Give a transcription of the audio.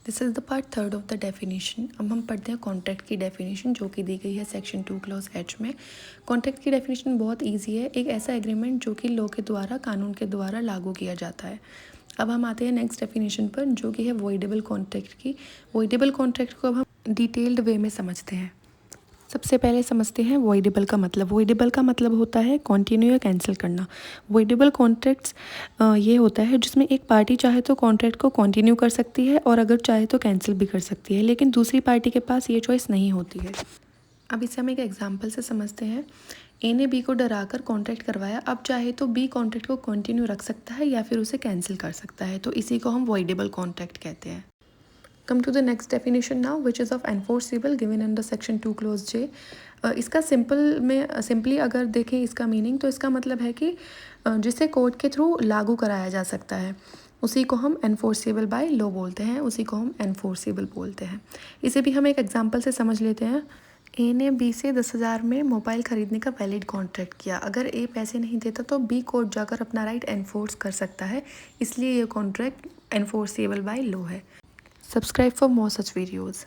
This is the part third of the definition. अब हम पढ़ते हैं कॉन्ट्रैक्ट की डेफिनेशन जो कि दी गई है सेक्शन 2 क्लॉज एच में। कॉन्ट्रैक्ट की डेफिनेशन बहुत ईजी है, एक ऐसा एग्रीमेंट जो कि लॉ के द्वारा, कानून के द्वारा लागू किया जाता है। अब हम आते हैं नेक्स्ट डेफिनेशन पर जो कि है वॉइडेबल कॉन्ट्रैक्ट की। वॉइडेबल कॉन्ट्रैक्ट को अब हम डिटेल्ड वे में समझते हैं। सबसे पहले समझते हैं वॉइडेबल का मतलब। वॉइडेबल का मतलब होता है कॉन्टिन्यू या कैंसिल करना। वॉइडेबल कॉन्ट्रैक्ट्स ये होता है जिसमें एक पार्टी चाहे तो कॉन्ट्रैक्ट को कंटिन्यू कर सकती है और अगर चाहे तो कैंसिल भी कर सकती है, लेकिन दूसरी पार्टी के पास ये चॉइस नहीं होती है। अब इसे हम एक एग्जांपल से समझते हैं। ए ने बी को डराकर कॉन्ट्रैक्ट करवाया, अब चाहे तो बी कॉन्ट्रैक्ट को कंटिन्यू रख सकता है या फिर उसे कैंसिल कर सकता है, तो इसी को हम वॉइडेबल कॉन्ट्रैक्ट कहते हैं। Come to the next definition now which is of enforcible given under section 2 clause J. इसका सिंपली अगर देखें इसका मीनिंग, तो इसका मतलब है कि जिसे कोर्ट के थ्रू लागू कराया जा सकता है उसी को हम एनफोर्सेबल बाय लॉ बोलते हैं, उसी को हम एनफोर्सेबल बोलते हैं। इसे भी हम एक एग्जांपल से समझ लेते हैं। ए ने बी से 10,000 में मोबाइल ख़रीदने का वैलिड कॉन्ट्रैक्ट किया। अगर ए पैसे नहीं देता तो बी कोर्ट जाकर अपना राइट एनफोर्स कर सकता है, इसलिए ये कॉन्ट्रैक्ट एनफोर्सेबल बाय लॉ है। Subscribe for more such videos.